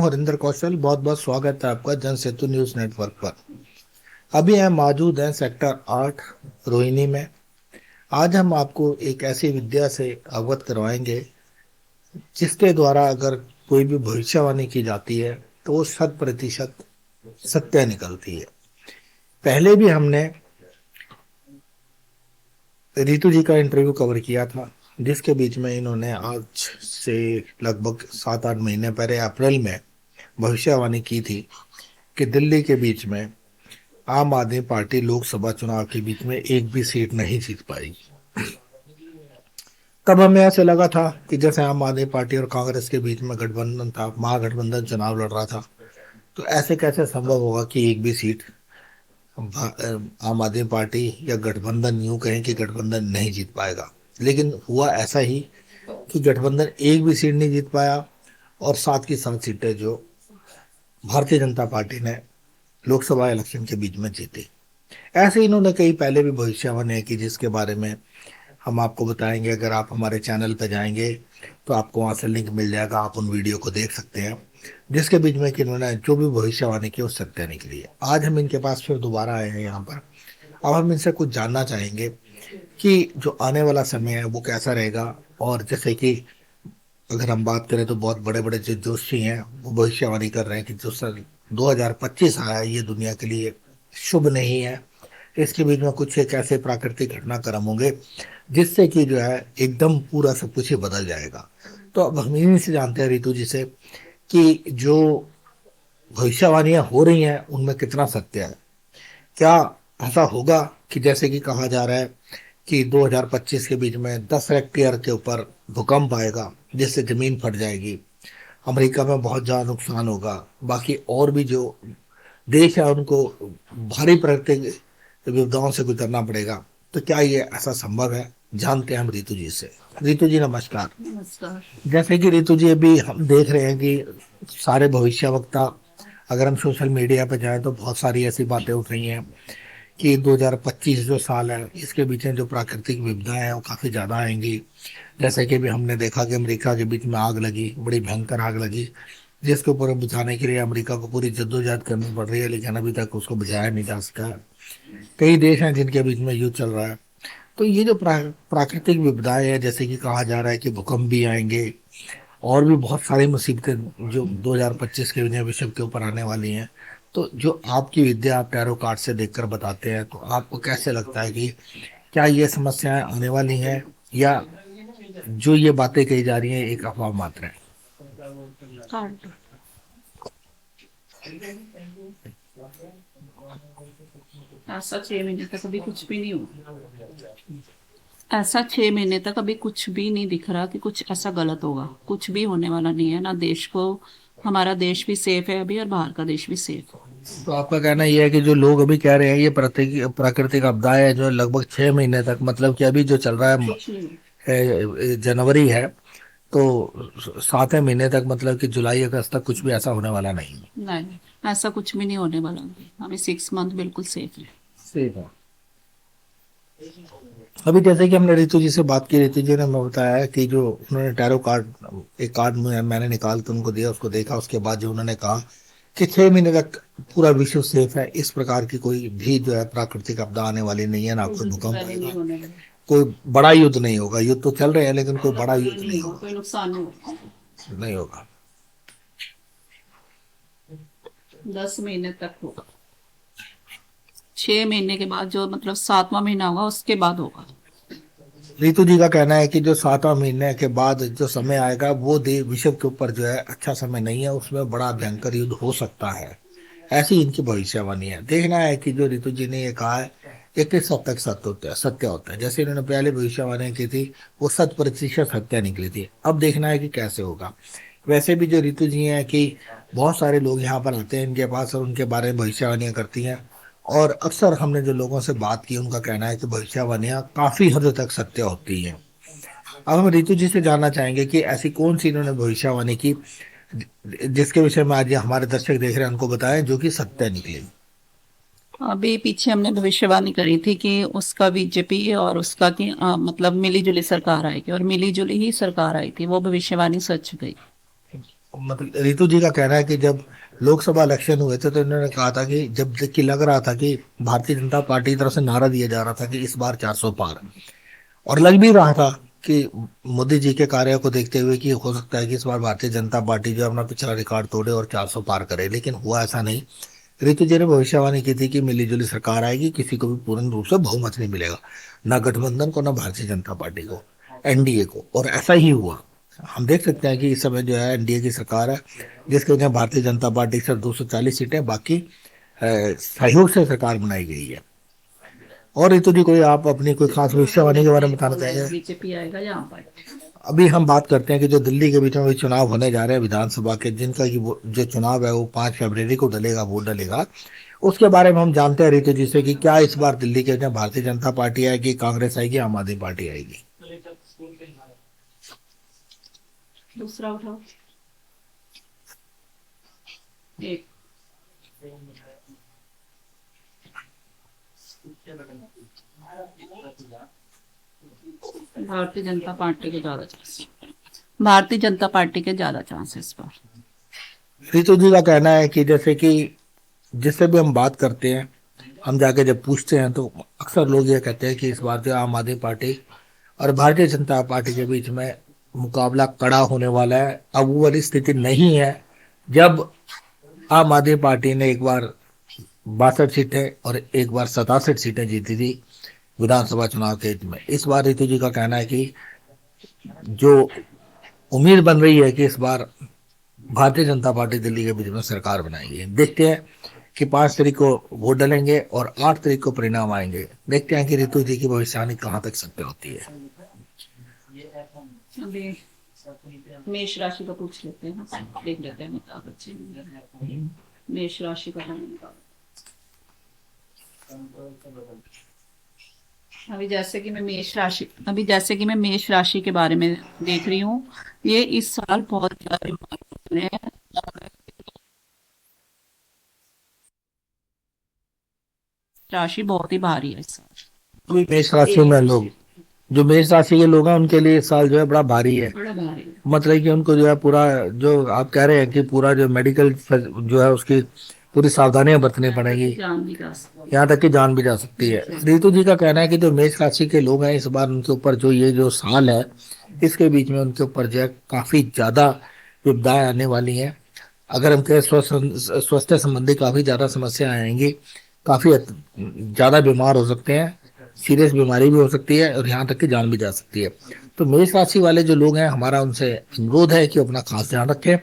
हरिंदर कौशल। बहुत बहुत स्वागत है आपका जन सेतु न्यूज नेटवर्क पर। अभी हम मौजूद हैं सेक्टर 8 रोहिणी में। आज हम आपको एक ऐसी विद्या से अवगत करवाएंगे जिसके द्वारा अगर कोई भी भविष्यवाणी की जाती है तो वो 100% सत्य निकलती है। पहले भी हमने रितु जी का इंटरव्यू कवर किया था, जिसके बीच में इन्होंने आज से लगभग 7-8 महीने पहले अप्रैल में भविष्यवाणी की थी कि दिल्ली के बीच में आम आदमी पार्टी लोकसभा चुनाव के बीच में एक भी सीट नहीं जीत पाएगी। तब हमें ऐसे लगा था कि जैसे आम आदमी पार्टी और कांग्रेस के बीच में गठबंधन था, महागठबंधन चुनाव लड़ रहा था, तो ऐसे कैसे संभव होगा कि एक भी सीट आम आदमी पार्टी या गठबंधन, यूं कहें कि गठबंधन नहीं जीत पाएगा। लेकिन हुआ ऐसा ही कि गठबंधन एक भी सीट नहीं जीत पाया और 7 की 7 सीटें जो भारतीय जनता पार्टी ने लोकसभा इलेक्शन के बीच में जीती। ऐसे इन्होंने कई पहले भी भविष्यवाणी की जिसके बारे में हम आपको बताएंगे। अगर आप हमारे चैनल पर जाएंगे तो आपको वहां से लिंक मिल जाएगा, आप उन वीडियो को देख सकते हैं जिसके बीच में कि इन्होंने जो भी भविष्यवाणी की वो सत्य निकली है। आज हम इनके पास फिर दोबारा आए हैं यहाँ पर। अब हम इनसे कुछ जानना चाहेंगे कि जो आने वाला समय है वो कैसा रहेगा। और जैसे कि अगर हम बात करें तो बहुत बड़े बड़े जो जोशी हैं वो भविष्यवाणी कर रहे हैं कि जो सन 2025 आया है ये दुनिया के लिए शुभ नहीं है। इसके बीच में कुछ एक ऐसे प्राकृतिक घटनाक्रम होंगे जिससे कि जो है एकदम पूरा सब कुछ ही बदल जाएगा। तो अब हम इन्हीं से जानते हैं रितु जी से कि जो भविष्यवाणियां हो रही हैं उनमें कितना सत्य है। क्या ऐसा होगा कि जैसे कि कहा जा रहा है कि 2025 के बीच में 10 हेक्टेयर के ऊपर भूकंप आएगा जिससे जमीन फट जाएगी, अमेरिका में बहुत ज्यादा नुकसान होगा, बाकी और भी जो देश है उनको भारी प्राकृतिक विपदाओं से गुजरना पड़ेगा। तो क्या ये ऐसा संभव है? जानते हैं हम रितु जी से। रितु जी नमस्कार। नमस्कार। जैसे कि रितु जी अभी हम देख रहे हैं कि सारे भविष्यवक्ता, अगर हम सोशल मीडिया पे जाएं तो बहुत सारी ऐसी बातें उठ रही हैं कि 2025 जो साल है इसके पीछे जो प्राकृतिक विपदाएं हैं वो काफी ज्यादा आएंगी। जैसे कि भी हमने देखा कि अमेरिका के बीच में आग लगी, बड़ी भयंकर आग लगी, जिसके ऊपर बुझाने के लिए अमेरिका को पूरी जद्दोजहद करनी पड़ रही है, लेकिन अभी तक उसको बुझाया नहीं जा सका है। कई देश हैं जिनके बीच में युद्ध चल रहा है। तो ये जो प्राकृतिक विपदाएं हैं, जैसे कि कहा जा रहा है कि भूकंप भी आएंगे और भी बहुत सारी मुसीबतें जो 2025 के विश्व के ऊपर आने वाली हैं। तो जो आपकी विद्या आप टैरो कार्ड से देखकर बताते हैं, तो आपको कैसे लगता है कि क्या ये समस्याएं आने वाली हैं या जो ये बातें कही जा रही हैं एक अफवाह मात्र है? कार्ड ऐसा 6 महीने तक अभी कुछ भी नहीं हुआ। ऐसा 6 महीने तक अभी कुछ भी नहीं दिख रहा कि कुछ ऐसा गलत होगा। कुछ भी होने वाला नहीं है ना। देश को, हमारा देश भी सेफ है अभी और बाहर का देश भी सेफ है। तो आपका कहना ये है कि जो लोग अभी कह रहे हैं ये प्राकृतिक प्राकृतिक आपदाएं है जो लगभग 6 महीने तक, मतलब कि अभी जो चल रहा है कुछ नहीं। जनवरी है, तो 7वें महीने तक, मतलब कि जुलाई अगस्त तक कुछ भी ऐसा होने वाला नहीं है। नहीं, ऐसा कुछ भी नहीं होने वाला। अभी 6 मंथ बिल्कुल सेफ है। सही है। अभी जैसे कि हमने रितु जी से बात की, रितु जी ने हमें बताया कि जो उन्होंने टैरो कार्ड, एक कार्ड में मैंने निकाल के उनको दिया, उसको देखा, उसके बाद जो उन्होंने कहा कि 6 महीने तक पूरा विश्व सेफ है, इस प्रकार की कोई भी जो है प्राकृतिक आपदा आने वाली नहीं है, ना कोई भूकंप पहले नहीं आएगा, होने वाला। कोई बड़ा युद्ध नहीं होगा। युद्ध तो चल रहे हैं लेकिन कोई ज्यादा बड़ा खतरा युद्ध नहीं नहीं होगा, होगा। कोई नुकसान नहीं होगा। नहीं होगा। 10 महीने तक होगा। 6 महीने के बाद जो मतलब 7वां महीना होगा उसके बाद होगा। रितु जी का कहना है कि जो 7वां महीने के बाद जो समय आएगा वो विश्व के ऊपर जो है अच्छा समय नहीं है, उसमें बड़ा भयंकर युद्ध हो सकता है। ऐसी इनकी भविष्यवाणी है। देखना है कि जो रितु जी ने ये कहा है ये किस हद तक सत्य होता है। जैसे इन्होंने पहले भविष्यवाणी की थी वो 100% सत्य निकली थी। अब देखना है कि कैसे होगा। वैसे भी जो रितु जी हैं कि बहुत सारे लोग यहाँ पर आते हैं इनके पास और उनके बारे में भविष्यवाणियां करती हैं, और अक्सर हमने जो लोगों से बात की उनका कहना है कि भविष्यवाणियां काफी हद तक सत्य होती हैं। अब हम रितु जी से जानना चाहेंगे कि ऐसी कौन सी इन्होंने भविष्यवाणी की जिसके विषय में आज ये हमारे दर्शक देख रहे हैं उनको बताएं जो कि सत्य निकले। अभी पीछे हमने भविष्यवाणी करी थी कि उसका बीजेपी और उसका की मतलब मिली जुली सरकार आएगी, और मिली जुली ही सरकार आई थी। वो भविष्यवाणी सच गई। मतलब रितु जी का कहना है कि जब लोकसभा इलेक्शन हुए थे तो इन्होंने कहा था कि जब तक कि लग रहा था कि भारतीय जनता पार्टी की तरफ से नारा दिया जा रहा था कि इस बार 400 पार, और लग भी रहा था कि मोदी जी के कार्य को देखते हुए कि हो सकता है कि इस बार भारतीय जनता पार्टी जो है अपना पिछला रिकॉर्ड तोड़े और 400 पार करे, लेकिन हुआ ऐसा नहीं। ऋतु जी ने भविष्यवाणी की थी कि मिलीजुली सरकार आएगी, किसी को भी पूर्ण रूप से बहुमत नहीं मिलेगा, ना गठबंधन को ना भारतीय जनता पार्टी को, एनडीए को, और ऐसा ही हुआ। हम देख सकते हैं कि इस समय जो है एनडीए की सरकार है, जिसके वजह भारतीय जनता पार्टी सिर्फ 240 सीटें, बाकी सहयोग से सरकार बनाई गई है। और ऋतु जी कोई आप अपनी कोई खास भविष्यवाणी के बारे में बताना चाहेंगे? बीजेपी आएगा यहाँ पर। अभी हम बात करते हैं कि जो दिल्ली के बीच में भी चुनाव होने जा रहे हैं विधानसभा के, जिनका कि जो चुनाव है वो 5 फरवरी को डलेगा, वोट डलेगा, उसके बारे में हम जानते हैं ऋतु जी से कि क्या इस बार दिल्ली के अंदर भारतीय जनता पार्टी आएगी, कांग्रेस आएगी, आम आदमी पार्टी आएगी? दूसरा उठाओ। एक। भारतीय जनता पार्टी के ज्यादा चांस। भारतीय जनता पार्टी के ज्यादा चांस है इस बार। ऋतु जी का कहना है कि जैसे कि जिससे भी हम बात करते हैं, हम जाके जब पूछते हैं तो अक्सर लोग ये कहते हैं कि इस बार जो आम आदमी पार्टी और भारतीय जनता पार्टी के बीच में मुकाबला कड़ा होने वाला है। अब वो वाली स्थिति नहीं है जब आम आदमी पार्टी ने एक बार 62 सीटें और एक बार 67 सीटें जीती थी विधानसभा चुनाव के में। इस बार ऋतु जी का कहना है कि जो उम्मीद बन रही है कि इस बार भारतीय जनता पार्टी दिल्ली के बीच में सरकार बनाएगी। देखते हैं कि 5 तारीख को वोट डलेंगे और 8 तारीख को परिणाम आएंगे। देखते हैं कि ऋतु जी की भविष्यवाणी कहाँ तक सत्य होती है। अभी मेष राशि का पूछ लेते हैं, देख लेते हैं अमिताभ बच्चन। मेष राशि का नाम। अभी जैसे कि मैं मेष राशि के बारे में देख रही हूँ, ये इस साल बहुत ज्यादा बीमार है। राशि बहुत ही भारी है इस साल। अभी मेष राशि में लोग, जो मेष राशि के लोग हैं उनके लिए इस साल जो है बड़ा भारी है। बड़ा भारी है। मतलब कि उनको जो है पूरा, जो आप कह रहे हैं कि पूरा जो मेडिकल जो है उसकी पूरी सावधानियां बरतनी पड़ेगी, जान भी जा सकती यहाँ तक कि जान भी जा सकती है। रितु जी का कहना है कि जो मेष राशि के लोग हैं इस बार उनके ऊपर जो ये जो साल है इसके बीच में उनके ऊपर जो है काफी ज्यादा विपदाएं आने वाली हैं। अगर हम कहें स्वास्थ्य संबंधी काफी ज्यादा समस्या आएंगी, काफी ज्यादा बीमार हो सकते हैं, सीरियस बीमारी भी हो सकती है और यहाँ तक कि जान भी जा सकती है। तो मेष राशि वाले जो लोग हैं, हमारा उनसे अनुरोध है कि अपना खास ध्यान रखें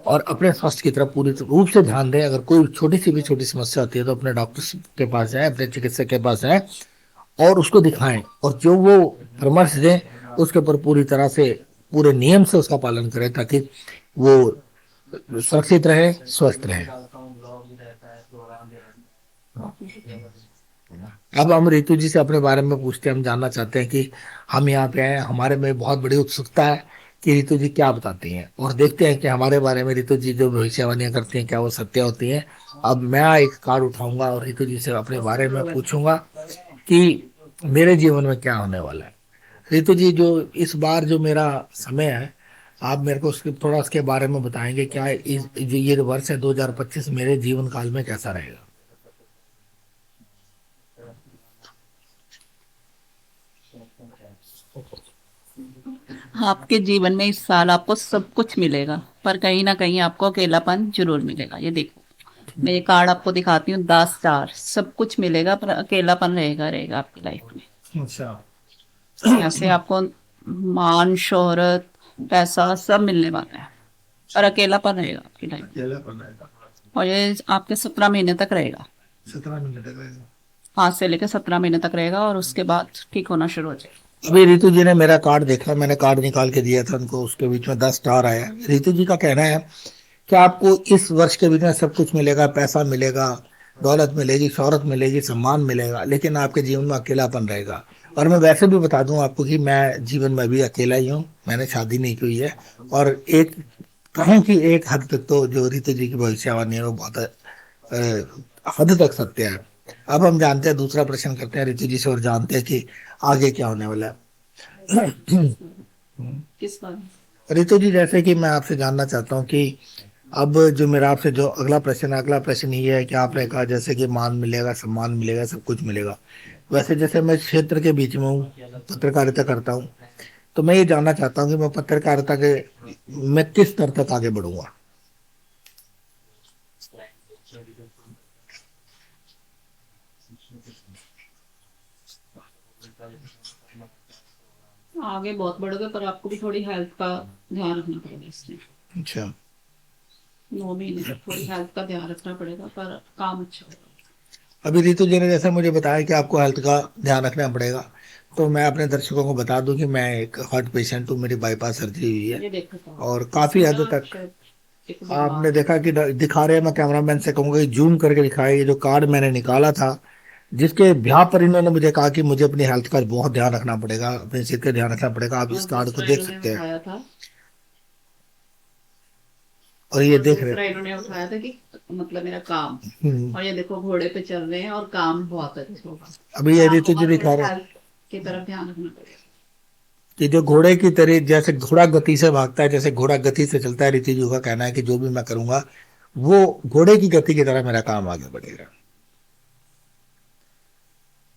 और अपने स्वास्थ्य की तरफ पूरी रूप से ध्यान दें। अगर कोई छोटी सी भी छोटी समस्या होती है तो अपने डॉक्टर के पास जाएं, अपने चिकित्सक के पास जाएं और उसको दिखाएं, और जो वो परामर्श दें उसके ऊपर पूरी तरह से पूरे नियम से उसका पालन करें ताकि वो सुरक्षित रहे, स्वस्थ रहे। अब हम रितु जी से अपने बारे में पूछते हैं, हम जानना चाहते हैं कि हम यहाँ पे हैं, हमारे में बहुत बड़ी उत्सुकता है कि रितु जी क्या बताती हैं, और देखते हैं कि हमारे बारे में रितु जी जो भविष्यवाणियां करती हैं क्या वो सत्य होती हैं। अब मैं एक कार्ड उठाऊंगा और रितु जी से अपने बारे में पूछूंगा कि मेरे जीवन में क्या होने वाला है। रितु जी, जो इस बार जो मेरा समय है, आप मेरे को उसके थोड़ा उसके बारे में बताएंगे, क्या ये जो वर्ष है 2025 मेरे जीवन काल में कैसा रहेगा? आपके जीवन में इस साल आपको सब कुछ मिलेगा, पर कहीं ना कहीं आपको अकेलापन जरूर मिलेगा। ये देखो, मैं ये कार्ड आपको दिखाती हूँ, 10 4। सब कुछ मिलेगा पर अकेलापन रहेगा रहेगा आपकी लाइफ में। अच्छा। ऐसे आपको मान शोहरत पैसा सब मिलने वाला है, और अकेलापन रहेगा आपकी लाइफ में। अकेला पन रहेगा। और ये आपके 17 महीने तक रहेगा। 17 महीने तक रहेगा। 5 से लेकर 17 महीने तक रहेगा, और उसके बाद ठीक होना शुरू हो जाएगा। अभी रितु जी ने मेरा कार्ड देखा, मैंने कार्ड निकाल के दिया था उनको, उसके बीच में 10 स्टार आया। रितु जी का कहना है कि आपको इस वर्ष के बीच में सब कुछ मिलेगा, पैसा मिलेगा, दौलत मिलेगी, शोहरत मिलेगी, सम्मान मिलेगा, लेकिन आपके जीवन में अकेलापन रहेगा। और मैं वैसे भी बता दूं आपको कि मैं जीवन में भी अकेला ही हूँ, मैंने शादी नहीं की है। और एक कहूँ कि एक हद तक तो जो रितु जी की भविष्यवाणी है वो बहुत हद तक सत्य है। अब हम जानते हैं, दूसरा प्रश्न करते हैं रितु जी से और जानते हैं कि आगे क्या होने वाला है। किस बात? रितु जी, जैसे कि मैं आपसे जानना चाहता हूँ कि अब जो मेरा आपसे जो अगला प्रश्न ये है कि आपने कहा जैसे कि मान मिलेगा, सम्मान मिलेगा, सब कुछ मिलेगा। वैसे जैसे मैं इस क्षेत्र के बीच में हूँ, पत्रकारिता करता हूँ, तो मैं ये जानना चाहता हूँ कि मैं पत्रकारिता के मैं किस स्तर तक आगे बढ़ूंगा। आगे बहुत बढ़ोगे, पर आपको भी थोड़ी हेल्थ का ध्यान रखना पड़ेगा इसमें। अच्छा। 9 महीने तक थोड़ी हेल्थ का ध्यान रखना पड़ेगा, पर काम अच्छा होगा। अभी रितु जी ने जैसे मुझे बताया कि आपको हेल्थ का ध्यान रखना पड़ेगा, तो मैं अपने दर्शकों को बता दूं कि मैं एक हार्ट पेशेंट हूँ, मेरी बाईपास सर्जरी हुई है। ये देखो और तो काफी इसमें हद ना तक शायद एक आपने बीमार है। देखा कि दिखा रहे हैं, मैं कैमरामैन से कहूंगा कि जूम करके दिखाए, ये जो कार्ड मैंने निकाला था, जिसके ब्याह पर इन्होंने मुझे कहा कि मुझे अपनी हेल्थ का बहुत ध्यान रखना पड़ेगा, अपनी सेहत का ध्यान रखना पड़ेगा। आप इस और कार्ड को दूसरा देख इन्होंने सकते हैं। उठाया था। और ये और देख रहे दूसरा इन्होंने उठाया था कि मतलब मेरा काम। हम्म, और ये देखो घोड़े पे चल रहे हैं और काम बहुत अच्छा होगा। अभी पर ये आपको ऋतु जी बस थोड़ा दिखा रहे हैं हेल्थ की तरफ ध्यान रखना पड़ेगा। कि जो घोड़े की तरह, जैसे घोड़ा गति से भागता है, जैसे घोड़ा गति से चलता है, ऋतु जी का कहना है कि जो भी मैं करूंगा वो घोड़े की गति की तरह मेरा काम आगे बढ़ेगा।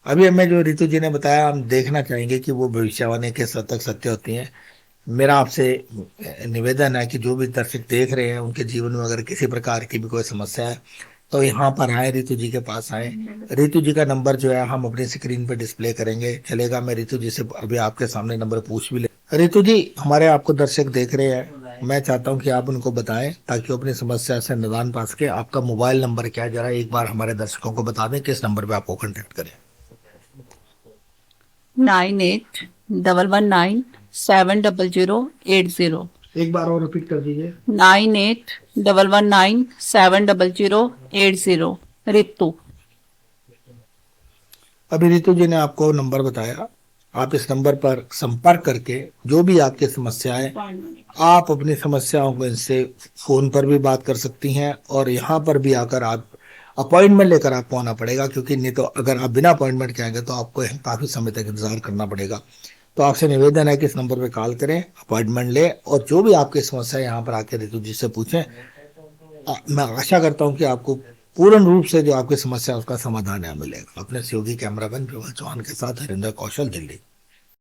अभी हमें जो ऋतु जी ने बताया, हम देखना चाहेंगे कि वो भविष्यवाणी किस हद तक सत्य होती है। मेरा आपसे निवेदन है कि जो भी दर्शक देख रहे हैं, उनके जीवन में अगर किसी प्रकार की भी कोई समस्या है, तो यहाँ पर आए, ऋतु जी के पास आए। ऋतु जी का नंबर जो है हम अपनी स्क्रीन पर डिस्प्ले करेंगे, चलेगा? मैं ऋतु जी से अभी आपके सामने नंबर पूछ भी ले। ऋतु जी, हमारे आपको दर्शक देख रहे हैं, मैं चाहता हूँ कि आप उनको बताएं ताकि वो अपनी समस्या से निदान पा सके। आपका मोबाइल नंबर क्या है, जरा एक बार हमारे दर्शकों को बता दें किस नंबर पे आपको कांटेक्ट करें। 9811970080। एक बार और रिपीट कर दीजिए। 9811970080। रितु। अभी रितु जी ने आपको नंबर बताया, आप इस नंबर पर संपर्क करके जो भी आपकी समस्या है, आप अपनी समस्याओं को इनसे फोन पर भी बात कर सकती हैं, और यहाँ पर भी आकर आप अपॉइंटमेंट लेकर आपको आना पड़ेगा, क्योंकि नहीं तो अगर आप बिना अपॉइंटमेंट के आएंगे तो आपको यहाँ काफी समय तक इंतजार करना पड़ेगा। तो आपसे निवेदन है कि इस नंबर पर कॉल करें, अपॉइंटमेंट लें, और जो भी आपकी समस्या है यहाँ पर आकर ऋतु जी से पूछें। मैं आशा करता हूँ कि आपको पूर्ण रूप से जो आपकी समस्या है उसका समाधान यहाँ मिलेगा। अपने सहयोगी कैमरामैन विमल चौहान के साथ हरिंदर कौशल, दिल्ली।